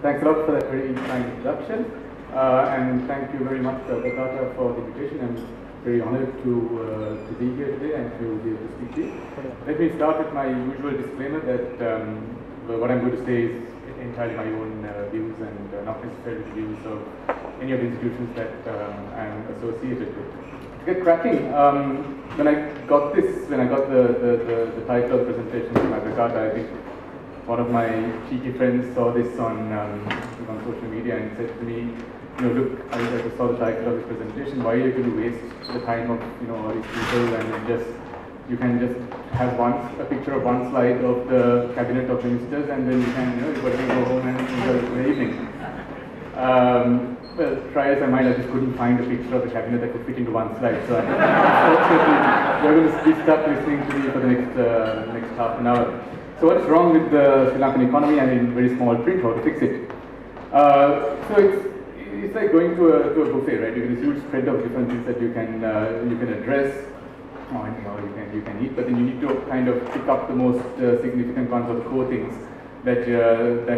Thanks a lot for that very kind introduction, and thank you very much, Advocata, for the invitation. I'm very honored to be here today and to be able to speak to you. Let me start with my usual disclaimer that what I'm going to say is entirely my own views and not necessarily the views of any of the institutions that I'm associated with. To get cracking, when I got the title of presentation from Advocata, I think one of my cheeky friends saw this on social media and said to me, look, I saw the title of this presentation, why are you going to waste the time of all these people and you can just have a picture of one slide of the cabinet of ministers and then you can everybody can go home and enjoy the evening. Well, try as I might, I just couldn't find a picture of the cabinet that could fit into one slide. So unfortunately, you're going to be stuck listening to me for the next half an hour. So what's wrong with the Sri Lankan economy, and in very small print, how to fix it? So it's like going to a buffet, right? You have this huge spread of different things that you can address, or you can eat, but then you need to kind of pick up the most significant ones or the core things that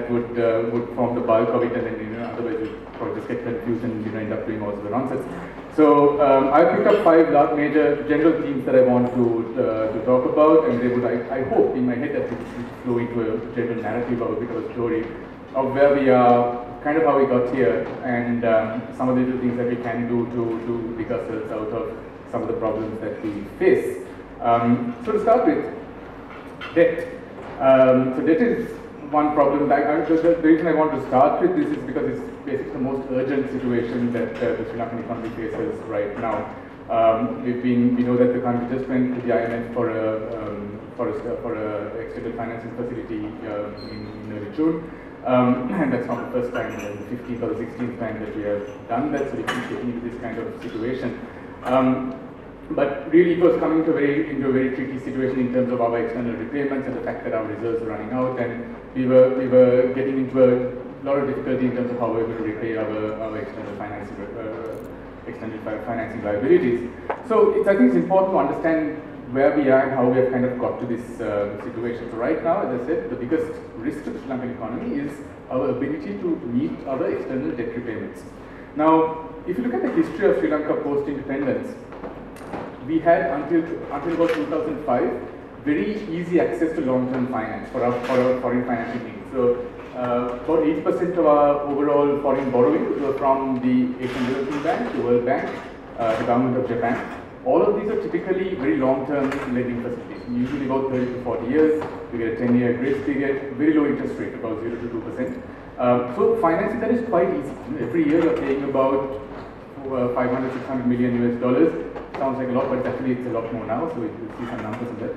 would form the bulk of it, and then otherwise you probably just get confused and end up doing all the nonsense. So I picked up 5 major general themes that I want to talk about, and they would, I hope, in my head that it would flow into a general narrative or a bit of a story of where we are, kind of how we got here, and some of the little things that we can do to dig ourselves out of some of the problems that we face. So to start with, debt. So debt is one problem. The reason I want to start with this is because it's basically the most urgent situation that the Sri Lankan economy faces right now. We know that the country just went to the IMF for a extended financing facility in early June, and that's not the first time, the 15th or the 16th time that we have done that. So we keep getting into this kind of situation. But really, it was coming into a very tricky situation in terms of our external repayments and the fact that our reserves are running out, and we were getting into a lot of difficulty in terms of how we were going to repay our external financing liabilities. So I think it's important to understand where we are and how we have kind of got to this situation. So right now, as I said, the biggest risk to the Sri Lankan economy is our ability to meet our external debt repayments. Now, if you look at the history of Sri Lanka post-independence, we had until about 2005 very easy access to long-term finance for our foreign financing needs. So about 80% of our overall foreign borrowings were from the Asian Development Bank, the World Bank, the government of Japan. All of these are typically very long-term lending facilities, usually about 30 to 40 years. We get a 10-year grace period, very low interest rate, about 0 to 2%. So financing that is quite easy. Every year you're paying about 500, 600 million US dollars. Sounds like a lot, but it's a lot more now, so you'll see some numbers in that.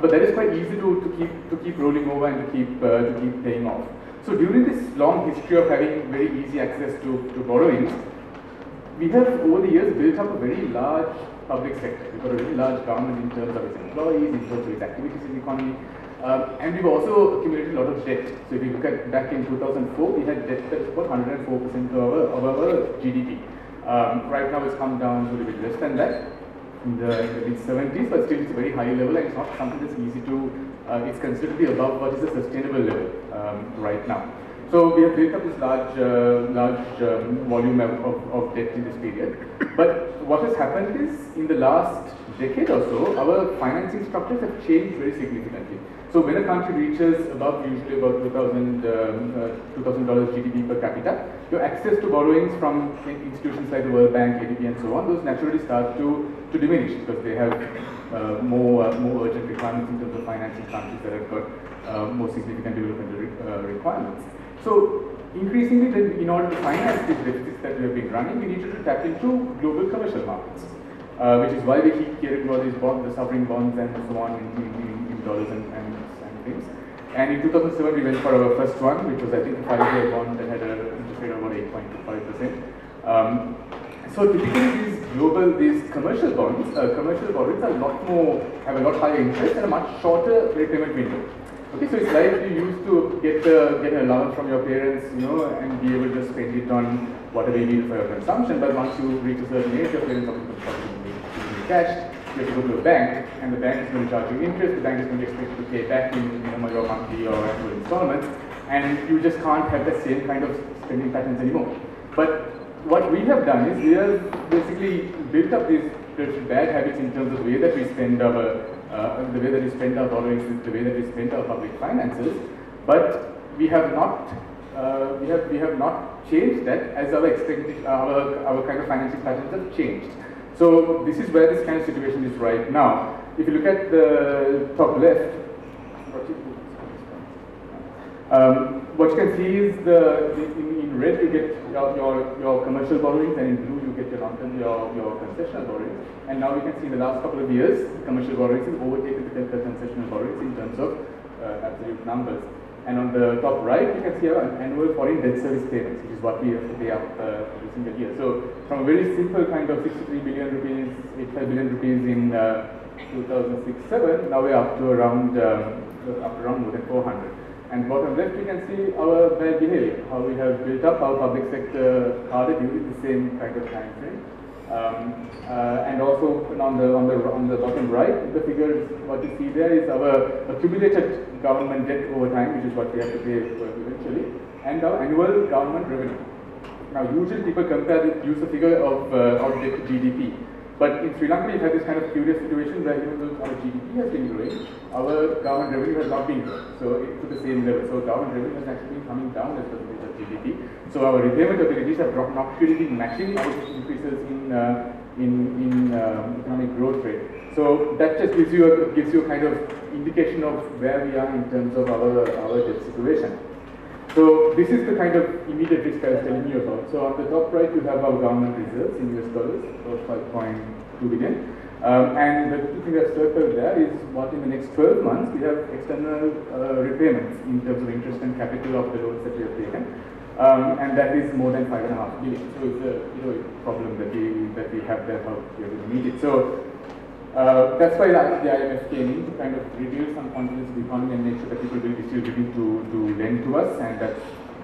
But that is quite easy to keep rolling over and to keep paying off. So during this long history of having very easy access to borrowings, we have over the years built up a very large public sector. We've got a very large government in terms of its employees, in terms of its activities in the economy, and we've also accumulated a lot of debt. So if you look at back in 2004, we had debt that was about 104% of our GDP. Right now it's come down to a little bit less than that in the mid-70s, but still it's a very high level, and it's not something that's easy to, it's considerably above what is a sustainable level right now. So we have built up this large volume of debt in this period. But what has happened is, in the last decade or so, our financing structures have changed very significantly. So when a country reaches usually about $2,000 GDP per capita, your access to borrowings from institutions like the World Bank, ADB, and so on, those naturally start to diminish because they have more urgent requirements in terms of financing countries that have got more significant development requirements. So increasingly, then, in order to finance these deficits that we have been running, we needed to tap into global commercial markets, which is why we keep hearing about these bonds, the sovereign bonds, and so on in dollars and things. And in 2007, we went for our first one, which was, I think, a 5-year bond that had an interest rate of about 8.25%. So typically, these commercial bonds, commercial borrowings have a lot higher interest and a much shorter repayment window. Okay, so it's like you used to get an allowance from your parents, and be able to spend it on whatever you need for your consumption. But once you reach a certain age, your parents obviously give you cash. You have to go to a bank, and the bank is going to charge you interest. The bank is going to expect you to pay back in your monthly or annual installments, and you just can't have the same kind of spending patterns anymore. But what we have done is we have basically built up these bad habits in terms of the way that we spend our borrowings, the way that we spend our public finances, but we have not changed that as our kind of financing patterns have changed. So this is where this kind of situation is right now. If you look at the top left, what you can see is in red you get your commercial borrowings, and in blue you get your concessional borrowings. And now we can see in the last couple of years, commercial borrowings have overtaken the concessional borrowings in terms of absolute numbers. And on the top right, you can see our annual foreign debt service payments, which is what we have to pay out every single year. So from a very simple kind of 63 billion rupees, 85 billion rupees in 2006-07, now we're up to around more than 400. And bottom left, you can see our bad behavior, how we have built up our public sector harder during the same kind of time frame. And also on the bottom right, the figures, what you see there is our accumulated government debt over time, which is what we have to pay eventually, and our annual government revenue. Now, usually people use the figure of debt to GDP. But in Sri Lanka, we've had this kind of curious situation where even though our GDP has been growing, our government revenue has not been growing. So it's to the same level. So government revenue has actually been coming down as a percentage of GDP. So our repayment abilities have not really been matching our increases in economic growth rate. So that just gives you a kind of indication of where we are in terms of our debt situation. So this is the kind of immediate risk I was telling you about. So on the top right, you have our government reserves in US dollars, about 5.2 billion. And the two things I've circled there is what in the next 12 months, we have external repayments in terms of interest and capital of the loans that we have taken. And that is more than 5.5 billion. So it's a problem that we have there, how we are going to meet it. So that's why the IMF came in to kind of rebuild some confidence in the economy and make sure that people will be still willing to lend to us. And that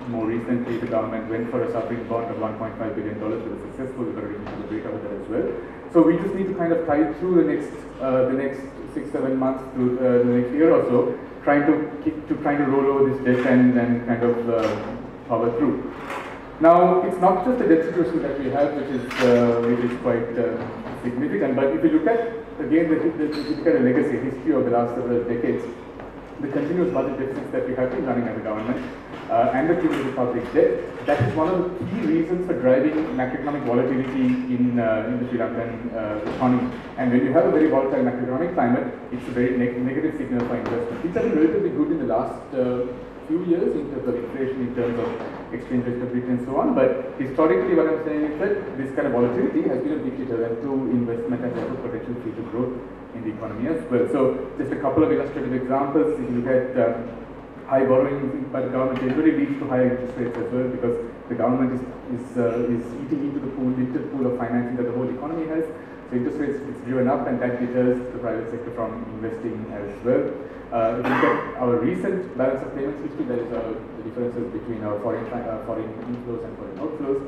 more recently the government went for a sovereign bond of $1.5 billion. It was successful. We've got a reason to celebrate over that as well. So we just need to kind of tie through the next 6-7 months to the next year or so, trying to roll over this debt and kind of power through. Now, it's not just the debt situation that we have, which is quite significant, but if you look at, again, if you look at the legacy history of the last several decades, the continuous budget deficits that we have been running as a government and the cumulative public debt, that is one of the key reasons for driving macroeconomic volatility in the Sri Lankan economy. And when you have a very volatile macroeconomic climate, it's a very negative signal for investment. Things have been relatively good in the last few years in terms of inflation, in terms of exchange rate stability and so on, but historically what I'm saying is that this kind of volatility has been a big deterrent to investment and therefore potential future growth in the economy as well. So just a couple of illustrative examples. If you look at high borrowing by the government generally leads to higher interest rates as well, because the government is eating into the pool of financing that the whole economy has. So interest rates is driven up, and that deters the private sector from investing as well. If you look at our recent balance of payments history, that is the differences between our foreign inflows and foreign outflows.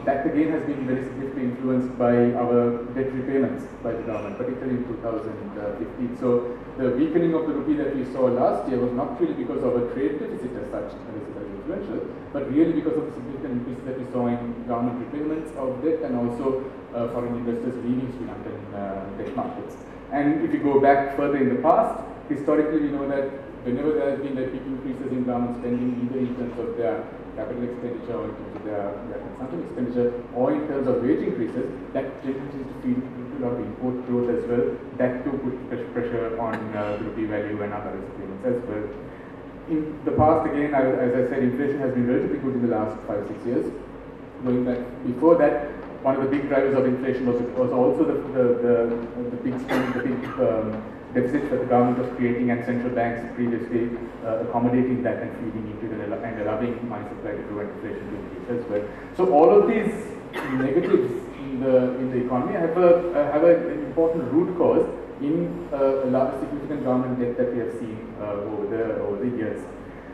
That again has been very significantly influenced by our debt repayments by the government, particularly in 2015. So the weakening of the rupee that we saw last year was not really because of a trade deficit as such, and this is very influential, but really because of the significant increases that we saw in government repayments of debt and also foreign investors leaving Sri Lankan debt markets. And if you go back further in the past, historically we know that whenever there has been big increases in government spending, either in terms of their capital expenditure or in terms of their consumption expenditure or in terms of wage increases, that tends to feed into a lot of import growth as well. That too puts pressure on the rupee value and other payments as well. In the past, again, as I said, inflation has been relatively good in the last 5-6 years. Going back before that, one of the big drivers of inflation was also the big spend, the big deficits that the government was creating, and central banks previously accommodating that and feeding into it and allowing money supply to grow and inflation to increase as well. So all of these negatives in the economy have an important root cause in a large significant government debt that we have seen over the years.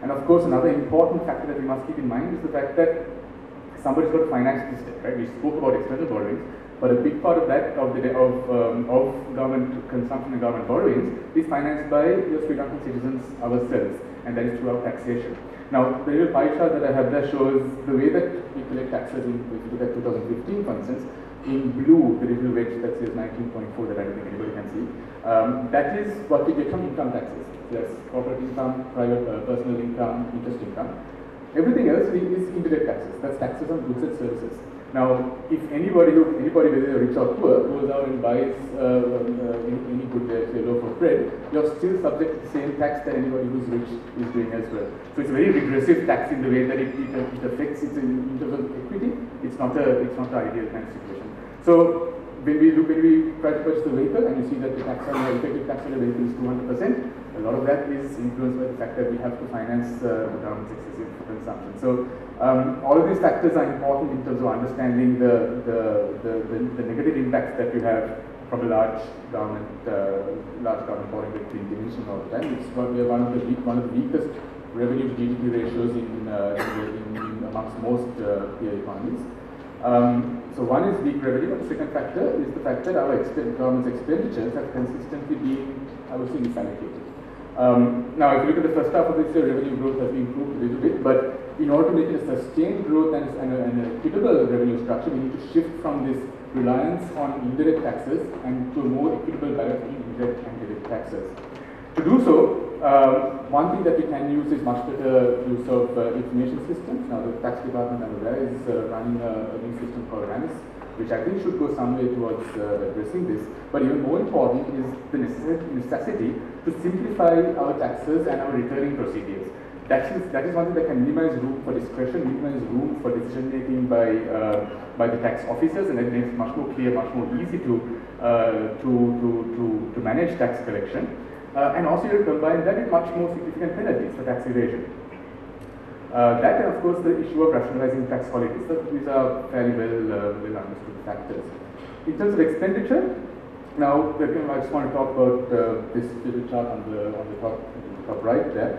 And of course, another important factor that we must keep in mind is the fact that somebody's got to finance this debt, right? We spoke about external borrowings, but a big part of that, of government consumption and government borrowings, is financed by the Sri Lankan citizens ourselves, and that is through our taxation. Now, the little pie chart that I have there shows the way that we collect taxes in, if you look at 2015, for instance, in blue, the little wedge that says 19.4 that I don't think anybody can see, that is what we get from income taxes. So that's corporate income, private personal income, interest income. Everything else is indirect taxes. That's taxes on goods and services. Now, if anybody, whether they're rich or poor, goes out and buys any good, say, loaf of bread, you're still subject to the same tax that anybody who's rich is doing as well. So it's a very regressive tax in the way that it affects it in terms of equity. It's not an ideal kind of situation. So when we try to purchase a vehicle and you see that the effective tax on a vehicle is 200%, a lot of that is influenced by the fact that we have to finance the government's excessive consumption. So all of these factors are important in terms of understanding the negative impacts that you have from a large government borrowing rate diminishing all the time. It's one of the weakest revenue to GDP ratios in amongst most peer economies. So one is weak revenue, and the second factor is the fact that our government's expenditures have consistently been, I would say, misallocated. Now, if you look at the first half of this year, revenue growth has improved a little bit, but in order to make it a sustained growth and an equitable revenue structure, we need to shift from this reliance on indirect taxes and to a more equitable balance between indirect and direct taxes. To do so, one thing that we can use is much better use of information systems. Now, the tax department, I'm aware, is running a new system called RAMIS, which I think should go some way towards addressing this. But even more important is the necessity to simplify our taxes and our returning procedures. That is one thing that can minimize room for discretion, minimize room for decision making by the tax officers, and it makes it much more clear, much more easy to manage tax collection. And also you combine that with much more significant penalties for tax evasion. That and of course the issue of rationalizing tax holidays. So these are fairly well understood factors. In terms of expenditure, now I just want to talk about this little chart on the top right there.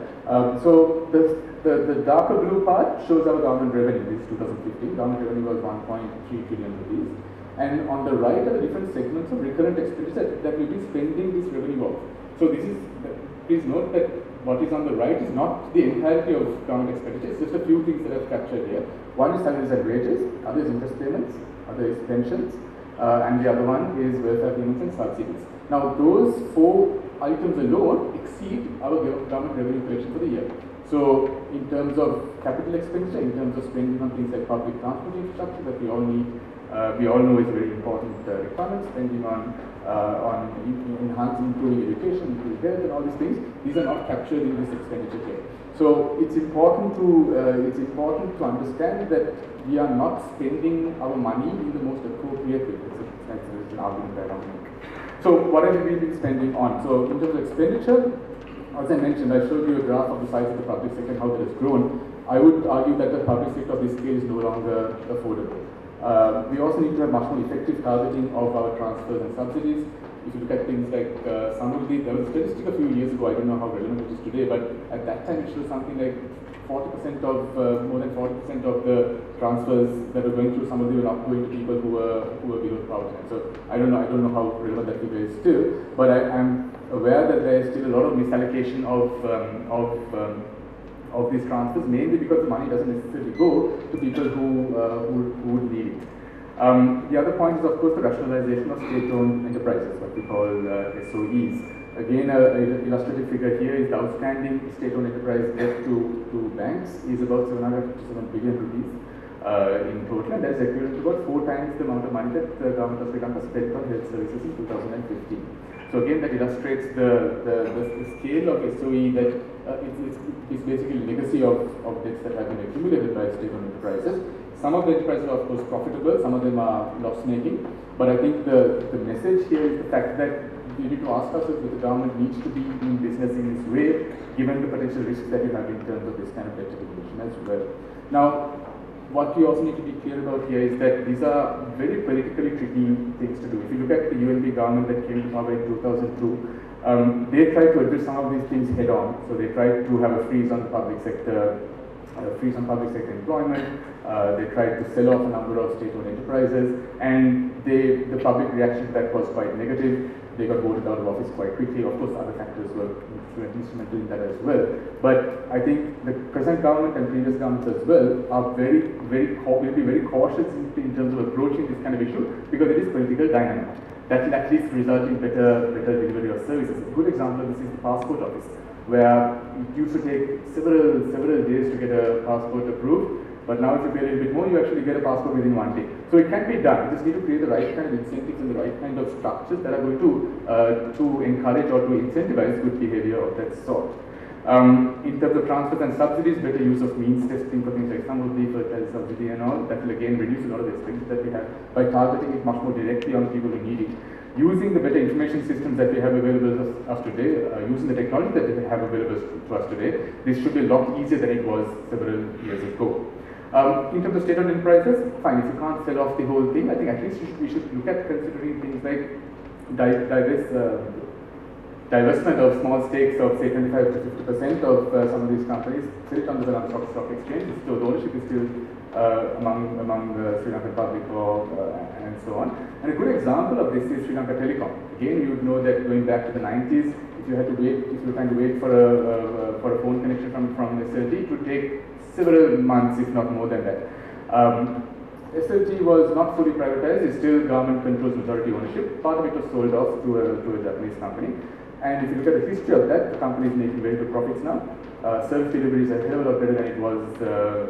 So the darker blue part shows our government revenue. This is 2015. Government revenue was 1.3 trillion rupees. And on the right are the different segments of recurrent expenditure that we'll be spending this revenue of. So please note that what is on the right is not the entirety of government expenditure. It's just a few things that I've captured here. One is salaries and wages, other is interest payments, other is pensions, and the other one is welfare payments and subsidies. Now those four items alone exceed our government revenue collection for the year. So in terms of capital expenditure, in terms of spending on things like public transport infrastructure that we all need, we all know is a very important requirement, spending on enhancing, improving education, improving health, and all these things. These are not captured in this expenditure here. So it's important to understand that we are not spending our money in the most appropriate way. That's an argument that I want to make. So what have we been spending on? So in terms of expenditure, as I mentioned, I showed you a graph of the size of the public sector and how that has grown. I would argue that the public sector of this scale is no longer affordable. We also need to have much more effective targeting of our transfers and subsidies. If you look at things like some of the, there was a statistic a few years ago, I don't know how relevant it is today, but at that time it showed something like 40% of, more than 40% of the transfers that were going through, some of them were not going to people who were below the poverty line. So I don't know how relevant that figure is still, but I am aware that there is still a lot of misallocation of these transfers, mainly because the money doesn't necessarily go to people who would need it. The other point is, of course, the rationalization of state-owned enterprises, what we call SOEs. Again, an illustrative figure here is the outstanding state-owned enterprise debt to banks is about 757 billion rupees in total, and that's equivalent to about 4 times the amount of money that the government of Sri Lanka spent on health services in 2015. So again, that illustrates the scale of SOE that it's basically a legacy of debts that have been accumulated by state-owned enterprises. Some of the enterprises are of course profitable, some of them are loss-making, but I think the message here is the fact that we need to ask ourselves if the government needs to be in business in this way, given the potential risks that you have in terms of this kind of debt accumulation as well. Now, what we also need to be clear about here is that these are very politically tricky things to do. If you look at the UNP government that came to power in 2002, they tried to address some of these things head on. So they tried to have a freeze on the public sector, employment. They tried to sell off a number of state-owned enterprises, and the public reaction to that was quite negative. they got voted out of office quite quickly. Of course, other factors were instrumental in that as well. But I think the present government and previous governments as well are will be very cautious in terms of approaching this kind of issue, because it is political dynamic. That will at least result in better delivery of services. A good example of this is the passport office, where it used to take several days to get a passport approved. But now if you pay a little bit more, you actually get a passport within 1 day. So it can be done. You just need to create the right kind of incentives and the right kind of structures that are going to encourage or to incentivize good behavior of that sort. In terms of transfers and subsidies, better use of means testing for things like samurdhi, fertilizer subsidy and all, that will again reduce a lot of the expenses that we have by targeting it much more directly on people who need it. Using the better information systems that we have available to us today, using the technology that we have available to us today, this should be a lot easier than it was several years ago. In terms of state-owned enterprises, fine, if you can't sell off the whole thing, I think at least we should look at considering things like divestment of small stakes of say 25 to 50% of some of these companies, sell it on the stock exchange, so the ownership is still among the Sri Lankan public and so on. And a good example of this is Sri Lanka Telecom. Again, you would know that going back to the 90s, if you were trying to wait for a phone connection from SLT, it would take several months, if not more than that. SLT was not fully privatized, it's still government controls majority ownership. Part of it was sold off to a Japanese company. And if you look at the history of that, the company is making very good profits now. Service delivery is a hell of a lot better than it was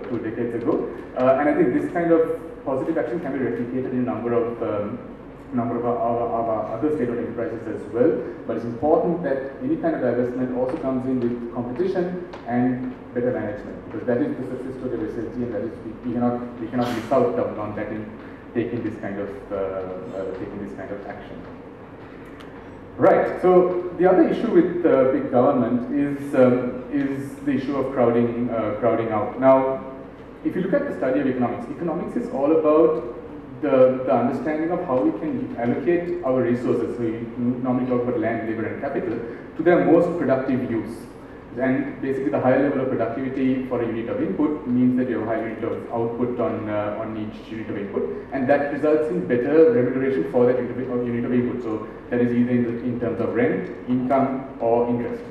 2 decades ago. And I think this kind of positive action can be replicated in a number of our other state-owned enterprises as well. But it's important that any kind of divestment also comes in with competition and better management, because that is the success story of SLT, and that is we cannot miss out on that in taking this kind of action. Right. So the other issue with big government is the issue of crowding out. Now, if you look at the study of economics is all about the understanding of how we can allocate our resources. So we normally talk about land, labor, and capital to their most productive use. And basically, the higher level of productivity for a unit of input means that you have a higher unit of output on each unit of input, and that results in better remuneration for that unit of input. So that is either in terms of rent, income, or interest.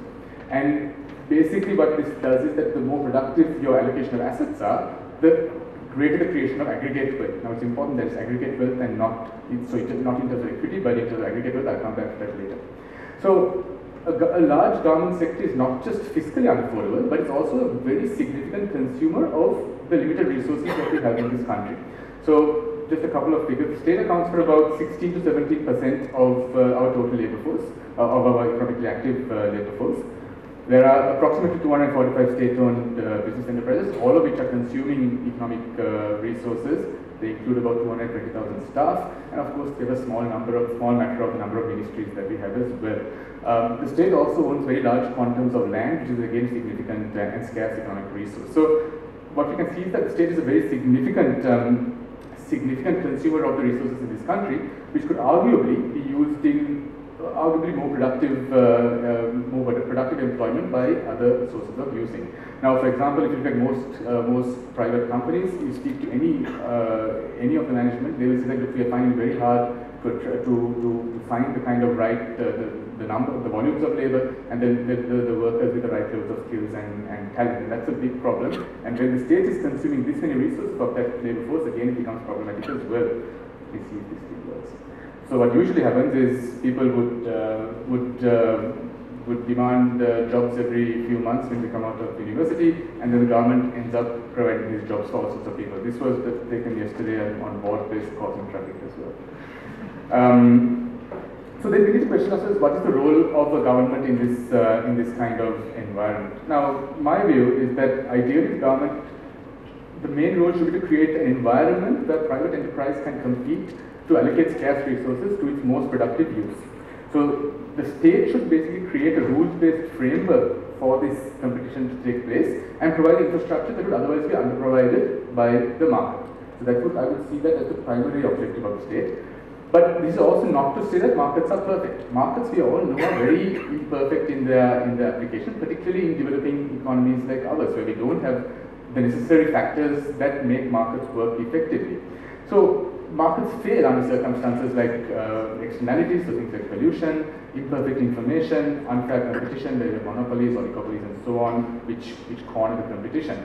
And basically, what this does is that the more productive your allocation of assets are, the greater the creation of aggregate wealth. Now, it's important that it's aggregate wealth and not in terms of equity, but in terms of aggregate wealth. I'll come back to that later. So a large government sector is not just fiscally unaffordable, but it's also a very significant consumer of the limited resources that we have in this country. So just a couple of figures. The state accounts for about 16 to 17% of our total labor force, of our economically active labor force. There are approximately 245 state-owned business enterprises, all of which are consuming economic resources. They include about 220,000 staff, and of course, they have a small matter of the number of ministries that we have as well. The state also owns very large quantums of land, which is again significant and scarce economic resource. So, what we can see is that the state is a very significant consumer of the resources in this country, which could arguably be used in more productive employment by other sources of using. Now, for example, if you look at most private companies, you speak to any of the management, they will say that look, we are finding it very hard to find the kind of the volumes of labor, and then the workers with the right levels of skills and talent. And that's a big problem. And when the state is consuming this many resources of that labor force, again it becomes problematic as well. Let's see if this thing works. So what usually happens is people would demand jobs every few months when they come out of university, and then the government ends up providing these jobs for all sorts of people. This was taken yesterday on board-based causing traffic as well. So then we need to question ourselves, what is the role of a government in this kind of environment? Now, my view is that ideally the main role should be to create an environment where private enterprise can compete to allocate scarce resources to its most productive use. So the state should basically create a rules-based framework for this competition to take place and provide infrastructure that would otherwise be underprovided by the market. So I would see that as the primary objective of the state. But this is also not to say that markets are perfect. Markets, we all know, are very imperfect in their application, particularly in developing economies like ours, where we don't have the necessary factors that make markets work effectively. So markets fail under circumstances like externalities, so things like pollution, imperfect information, unfair competition, where you have monopolies, oligopolies, and so on, which corner the competition.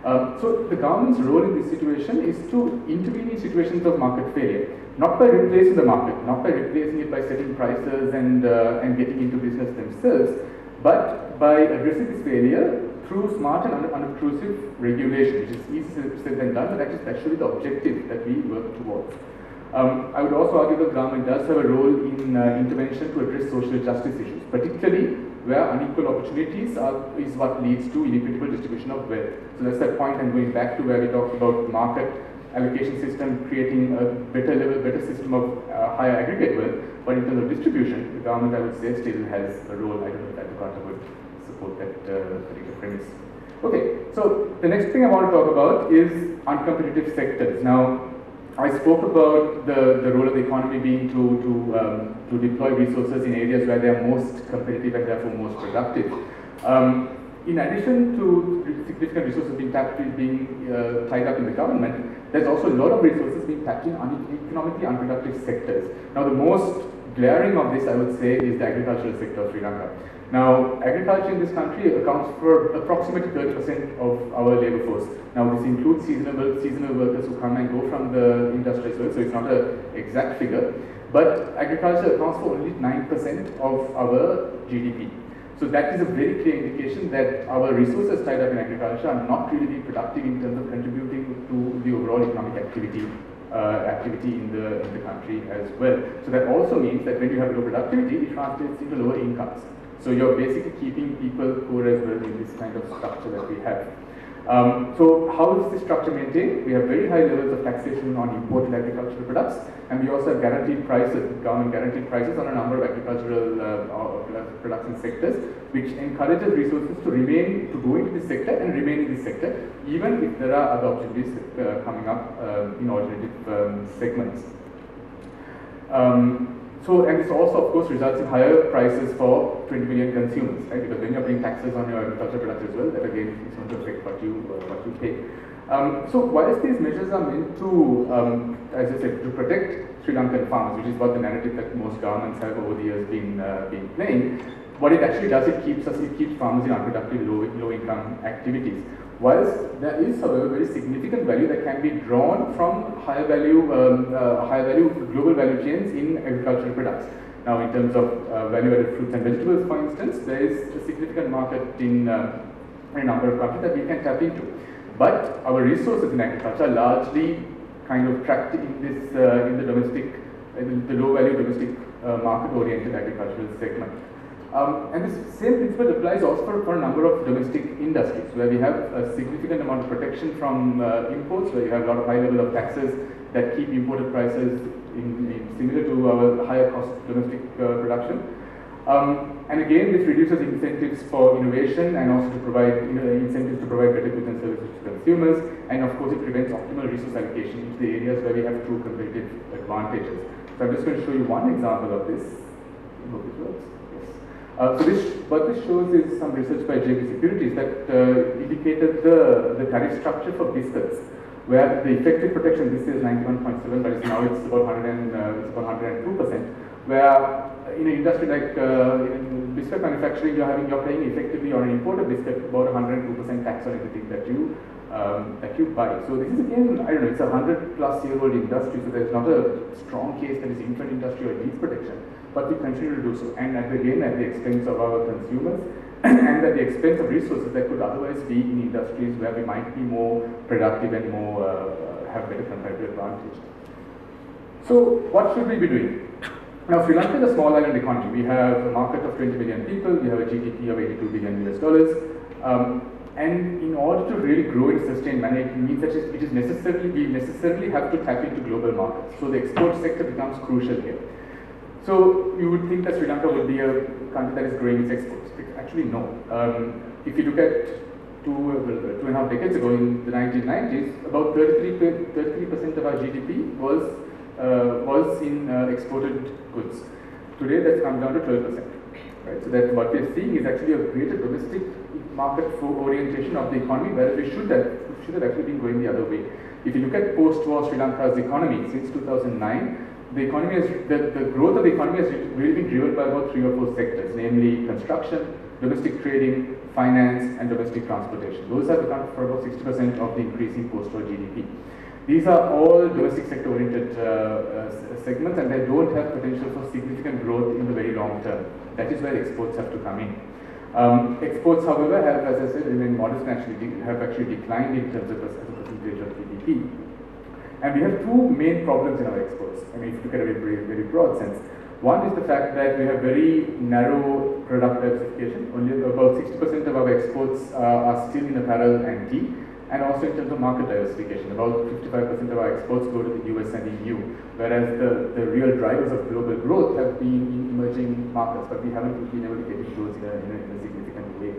So the government's role in this situation is to intervene in situations of market failure, not by replacing the market, not by replacing it by setting prices and getting into business themselves, but by addressing this failure through smart and unobtrusive regulation, which is easier said than done, but that should be the objective that we work towards. I would also argue that government does have a role in intervention to address social justice issues, particularly where unequal opportunities is what leads to inequitable distribution of wealth. So that's that point I'm going back to where we talked about market allocation system creating a better system of higher aggregate wealth, but in terms of distribution, the government, I would say, still has a role. I don't know if Advocata would support that particular premise. Okay, so the next thing I want to talk about is uncompetitive sectors. Now, I spoke about the role of the economy being to deploy resources in areas where they are most competitive and therefore most productive. In addition to significant resources being tied up in the government, there's also a lot of resources being tapped in economically unproductive sectors. Now, the most glaring of this, I would say, is the agricultural sector of Sri Lanka. Now, agriculture in this country accounts for approximately 30% of our labor force. Now, this includes seasonal workers who come and go from the industry as well, so it's not an exact figure. But agriculture accounts for only 9% of our GDP. So that is a very clear indication that our resources tied up in agriculture are not really productive in terms of contributing to the overall economic activity in the country as well. So that also means that when you have low productivity, it translates into lower incomes. So you're basically keeping people poor as well in this kind of structure that we have. So how is this structure maintained? We have very high levels of taxation on imported agricultural products, and we also have guaranteed prices, government guaranteed prices on a number of agricultural production sectors, which encourages resources to go into this sector and remain in this sector, even if there are other opportunities coming up in alternative segments. And this also, of course, results in higher prices for 20 million consumers, right? Because when you're paying taxes on your agricultural products as well, that again is going to affect what you pay. So whilst these measures are meant to, as I said, to protect Sri Lankan farmers, which is what the narrative that most governments have over the years been playing, what it actually does, it keeps farmers in unproductive, low-income activities. Whilst there is, however, very significant value that can be drawn from higher value global value chains in agricultural products. Now, in terms of value-added fruits and vegetables, for instance, there is a significant market in a number of countries that we can tap into. But our resources in agriculture are largely kind of trapped in this the low-value domestic market-oriented agricultural segment. And this same principle applies also for a number of domestic industries, where we have a significant amount of protection from imports, where you have a lot of high level of taxes that keep imported prices similar to our higher cost domestic production. And again, this reduces incentives for innovation and also to provide incentives to provide better goods and services to consumers. And of course, it prevents optimal resource allocation into the areas where we have true competitive advantages. So I'm just going to show you one example of this. I hope it works. What this shows is some research by JP Securities that indicated the tariff structure for biscuits, where the effective protection this year is 91.7, but now it's about 102%. Where in an industry like in biscuit manufacturing, you're paying effectively on an imported biscuit about 102% tax on everything that you buy. So this is again, I don't know, it's a 100-plus-year-old industry, so there's not a strong case that is infant industry or needs protection. But we continue to do so, and again at the expense of our consumers and at the expense of resources that could otherwise be in industries where we might be more productive and more have better competitive advantage. So what should we be doing? Now, Sri Lanka is a small island economy. We have a market of 20 million people, we have a GDP of $82 billion US. And in order to really grow in a sustained manner, it means that we necessarily have to tap into global markets. So the export sector becomes crucial here. So you would think that Sri Lanka would be a country that is growing its exports. Actually, no. If you look at two and a half decades ago, in the 1990s, about 33% of our GDP was in exported goods. Today, that's come down to 12%. Right? So that what we're seeing is actually a greater domestic market orientation of the economy, whereas we should have actually been going the other way. If you look at post-war Sri Lanka's economy since 2009, the growth of the economy has really been driven by about 3 or 4 sectors, namely construction, domestic trading, finance, and domestic transportation. Those have accounted for about 60% of the increase in post-war GDP. These are all domestic sector-oriented segments, and they don't have potential for significant growth in the very long term. That is where exports have to come in. Exports, however, have, as I said, remained modest and have actually declined in terms of as a percentage of GDP. And we have 2 main problems in our exports. I mean, if you look at a very broad sense. One is the fact that we have very narrow product diversification. Only about 60% of our exports are still in apparel and tea. And also in terms of market diversification, about 55% of our exports go to the US and EU, whereas the real drivers of global growth have been in emerging markets, but we haven't been able to get into those in a significant way.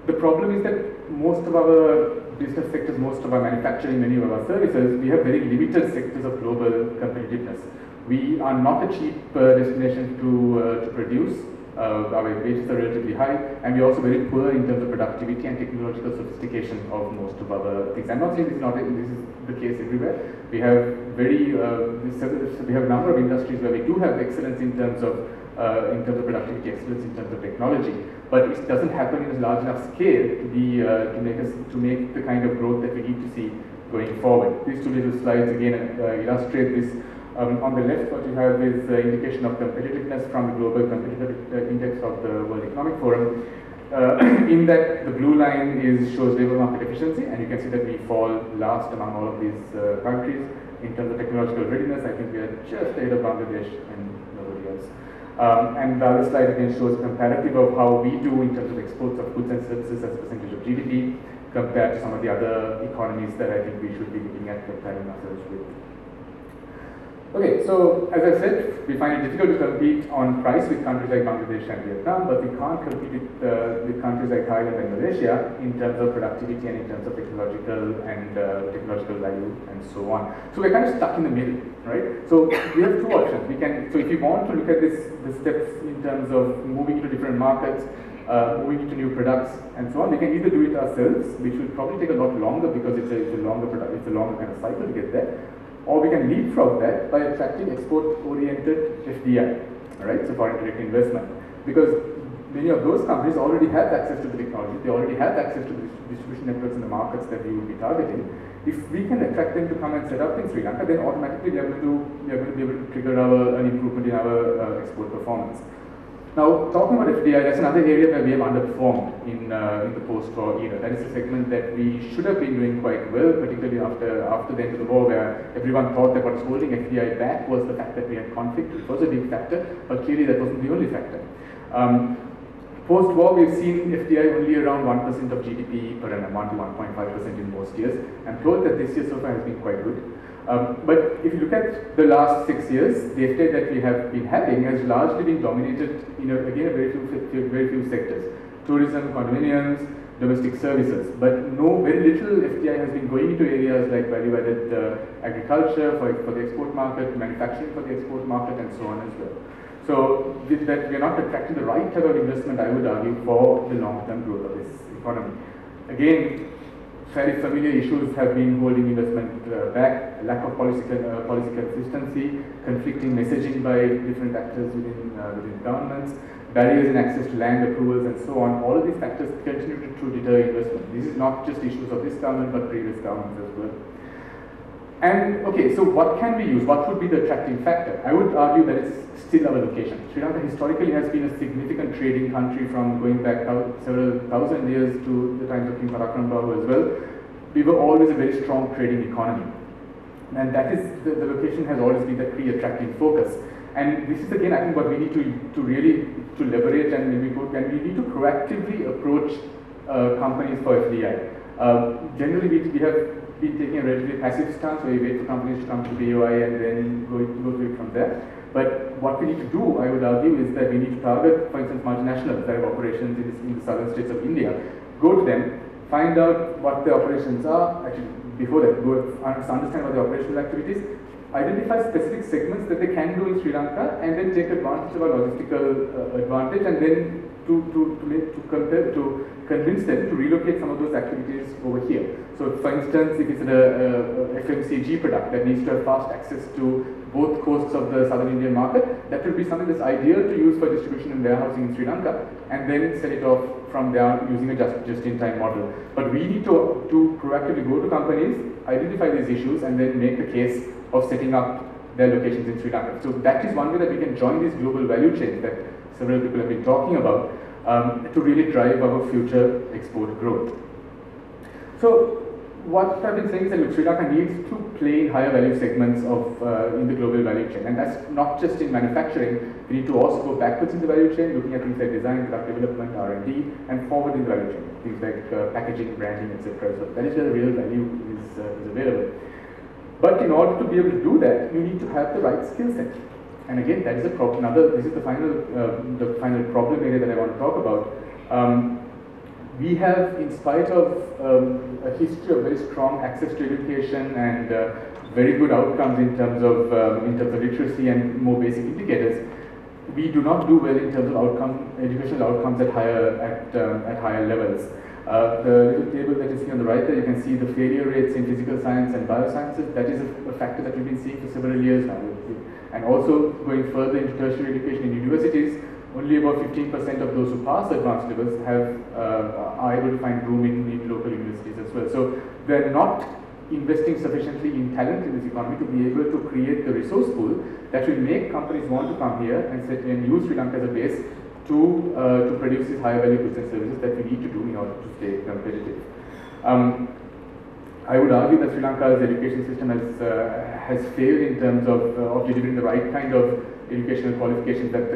The problem is that most of our business sectors, most of our manufacturing, many of our services, we have very limited sectors of global competitiveness. We are not a cheap destination to produce. Our wages are relatively high, and we're also very poor in terms of productivity and technological sophistication of most of our things. I'm not saying this is the case everywhere. We have we have a number of industries where we do have excellence in terms of productivity, excellence in terms of technology, but it doesn't happen in a large enough scale to make the kind of growth that we need to see going forward. These 2 little slides again illustrate this. On the left, what you have is the indication of competitiveness from the Global Competitiveness Index of the World Economic Forum. In that, the blue line shows labor market efficiency, and you can see that we fall last among all of these countries. In terms of technological readiness, I think we are just ahead of Bangladesh and nobody else. And the other slide again shows a comparative of how we do in terms of exports of goods and services as a percentage of GDP compared to some of the other economies that I think we should be looking at comparing ourselves with. Okay, so as I said, we find it difficult to compete on price with countries like Bangladesh and Vietnam, but we can't compete with countries like Thailand and Malaysia in terms of productivity and in terms of technological value and so on. So we're kind of stuck in the middle, right? So we have 2 options. So if you want to look at the steps in terms of moving into different markets, moving into new products and so on, we can either do it ourselves, which will probably take a lot longer because it's a longer kind of cycle to get there. Or we can leapfrog that by attracting export-oriented FDI, right? So foreign direct investment, because many of those companies already have access to the technology, they already have access to the distribution networks in the markets that we will be targeting. If we can attract them to come and set up in Sri Lanka, then automatically we are going to be able to trigger an improvement in our export performance. Now, talking about FDI, that's another area where we have underperformed in the post-war era. That is a segment that we should have been doing quite well, particularly after the end of the war, where everyone thought that what was holding FDI back was the fact that we had conflict. It was a big factor, but clearly that wasn't the only factor. Post-war, we've seen FDI only around 1% of GDP per annum, 1 to 1.5% in most years. I'm told that this year so far has been quite good. But if you look at the last 6 years, the FDI that we have been having has largely been dominated in, again, a very few sectors. Tourism, condominiums, domestic services. But very little FDI has been going into areas like value-added agriculture for the export market, manufacturing for the export market, and so on as well. So with that, we are not attracting the right type of investment, I would argue, for the long-term growth of this economy. Again, fairly familiar issues have been holding investment back: lack of policy consistency, conflicting messaging by different actors within governments, barriers in access to land approvals, and so on. All of these factors continue to deter investment. This is not just issues of this government, but previous governments as well. And okay, so what can we use? What would be the attracting factor? I would argue that it's still our location. Sri Lanka historically has been a significant trading country from going back several thousand years to the times of King Parakrambahu as well. We were always a very strong trading economy. And that is, the location has always been the key attracting focus. And this is again, I think, what we need to really leverage, and we need to proactively approach companies for FDI. Generally, we have been taking a relatively passive stance, where we wait for companies to come to BOI and then go to it from there. But what we need to do, I would argue, is that we need to target, for instance, multinationals that have operations in the southern states of India. Go to them, find out what their operations are. Actually, before that, go understand what their operational activities, identify specific segments that they can do in Sri Lanka, and then take advantage of our logistical advantage, and then convince them to relocate some of those activities over here. So, for instance, if it's a FMCG product that needs to have fast access to both coasts of the southern Indian market, that would be something that's ideal to use for distribution and warehousing in Sri Lanka, and then sell it off from there using a just-in-time model. But we need to proactively go to companies, identify these issues, and then make the case of setting up their locations in Sri Lanka. So that is one way that we can join these global value chains that several people have been talking about to really drive our future export growth. So what I've been saying is that Sri Lanka needs to play in higher value segments of in the global value chain, and that's not just in manufacturing. We need to also go backwards in the value chain, looking at things like design, product development, R&D, and forward in the value chain, things like packaging, branding, etc. So that is where the real value is available. But in order to be able to do that, you need to have the right skill set. And again, that is a problem. This is the final problem area that I want to talk about. We have, in spite of a history of very strong access to education and very good outcomes in terms of literacy and more basic indicators, we do not do well in terms of educational outcomes at higher levels. The little table that you see on the right there, you can see the failure rates in physical science and biosciences. That is a factor that we've been seeing for several years now. And also going further into tertiary education in universities, only about 15% of those who pass advanced levels are able to find room in local universities as well. So they're not investing sufficiently in talent in this economy to be able to create the resource pool that will make companies want to come here and use Sri Lanka as a base to produce these higher value goods and services that we need to do in order to stay competitive. I would argue that Sri Lanka's education system has failed in terms of delivering the right kind of educational qualifications that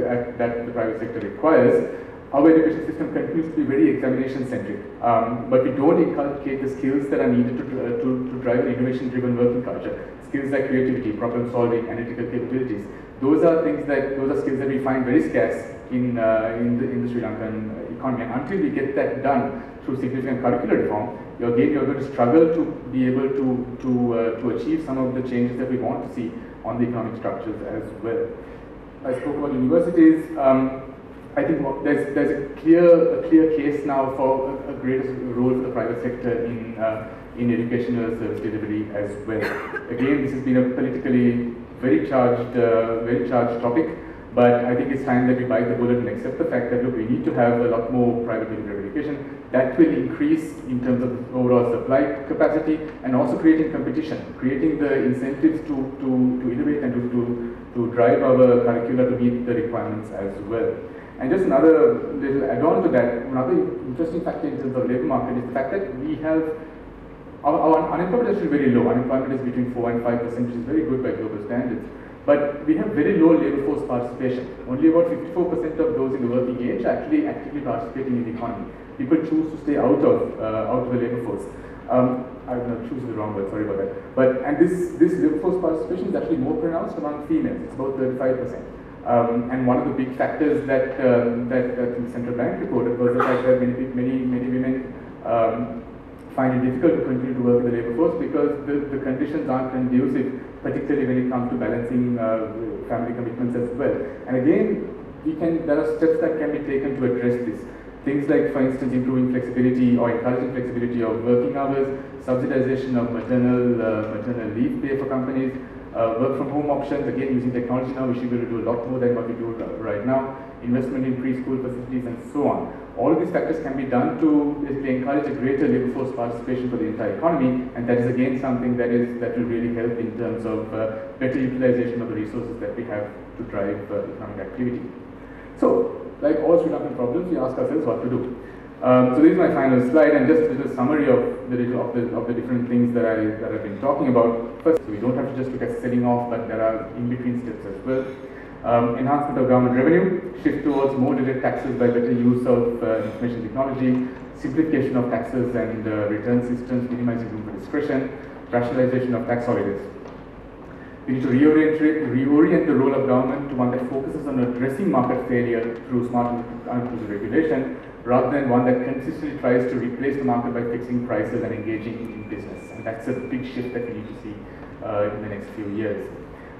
the private sector requires. Our education system continues to be very examination centric, but we don't inculcate the skills that are needed to drive an innovation-driven working culture. Skills like creativity, problem solving, analytical capabilities. Those are skills that we find very scarce in the Sri Lankan economy. And until we get that done through significant curricular reform, you're going to struggle to be able to achieve some of the changes that we want to see on the economic structures as well. I spoke about universities. I think there's a clear case now for a greater role for the private sector in educational service delivery as well. Again, this has been a politically very charged topic, but I think it's time that we bite the bullet and accept the fact that look, we need to have a lot more private delivery of education. That will increase in terms of overall supply capacity and also creating competition, creating the incentives to innovate and to drive our curricula to meet the requirements as well. And just another little add-on to that, another interesting factor in terms of labour market is the fact that we have our unemployment is still very low. Unemployment is between 4 and 5%, which is very good by global standards. But we have very low labour force participation. Only about 54% of those in the working age are actually actively participating in the economy. People choose to stay out of the labour force. I'm not choosing the wrong word, sorry about that. And this labour force participation is actually more pronounced among females. It's about 35%. And one of the big factors that the central bank reported was the fact that many women find it difficult to continue to work in the labour force because the conditions aren't conducive, particularly when it comes to balancing family commitments as well. And again, there are steps that can be taken to address this. Things like, for instance, improving flexibility or encouraging flexibility of working hours, subsidization of maternal leave pay for companies, work from home options, again using technology now, we should be able to do a lot more than what we do right now, investment in preschool facilities and so on. All of these factors can be done to basically encourage a greater labour force participation for the entire economy, and that is again something that will really help in terms of better utilization of the resources that we have to drive economic activity. So, like all Sri Lankan problems, we ask ourselves what to do. So this is my final slide, and just a little summary of the different things that I've been talking about. First, we don't have to just look at selling off, but there are in-between steps as well. Enhancement of government revenue, shift towards more direct taxes by better use of information technology, simplification of taxes and return systems, minimizing room for discretion, rationalization of tax holidays. We need to reorient the role of government to one that focuses on addressing market failure through smart and inclusive regulation, rather than one that consistently tries to replace the market by fixing prices and engaging in business. And that's a big shift that we need to see in the next few years.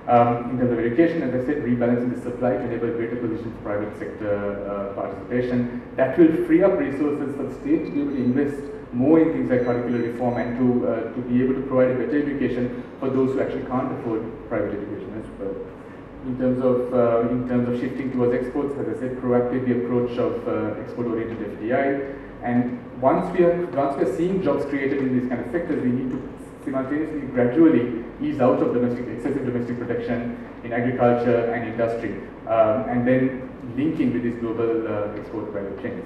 In terms of education, as I said, rebalancing the supply to enable greater position for private sector participation. That will free up resources for the state to be able to invest more in things like curricular reform and to be able to provide a better education for those who actually can't afford private education as well. In terms of shifting towards exports, as I said, proactive the approach of export-oriented FDI. And once we are seeing jobs created in these kind of sectors, we need to simultaneously, gradually ease out of excessive domestic protection in agriculture and industry, and then linking with these global export value chains.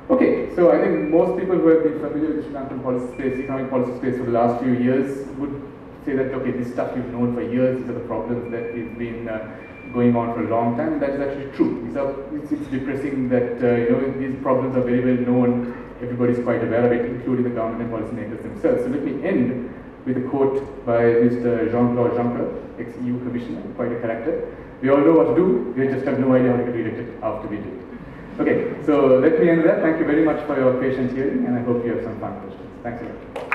Okay, so I think most people who have been familiar with the Sri Lankan policy space, economic policy space for the last few years would say that, okay, this stuff we've known for years, these are the problems that we've been going on for a long time. That is actually true. It's depressing that these problems are very well known. Everybody's quite aware of it, including the government and policymakers themselves. So let me end with a quote by Mr. Jean-Claude Juncker, ex-EU Commissioner, quite a character. We all know what to do, we just have no idea how to get it after we do it. Okay, so let me end there. Thank you very much for your patient hearing, and I hope you have some fun questions. Thanks a lot.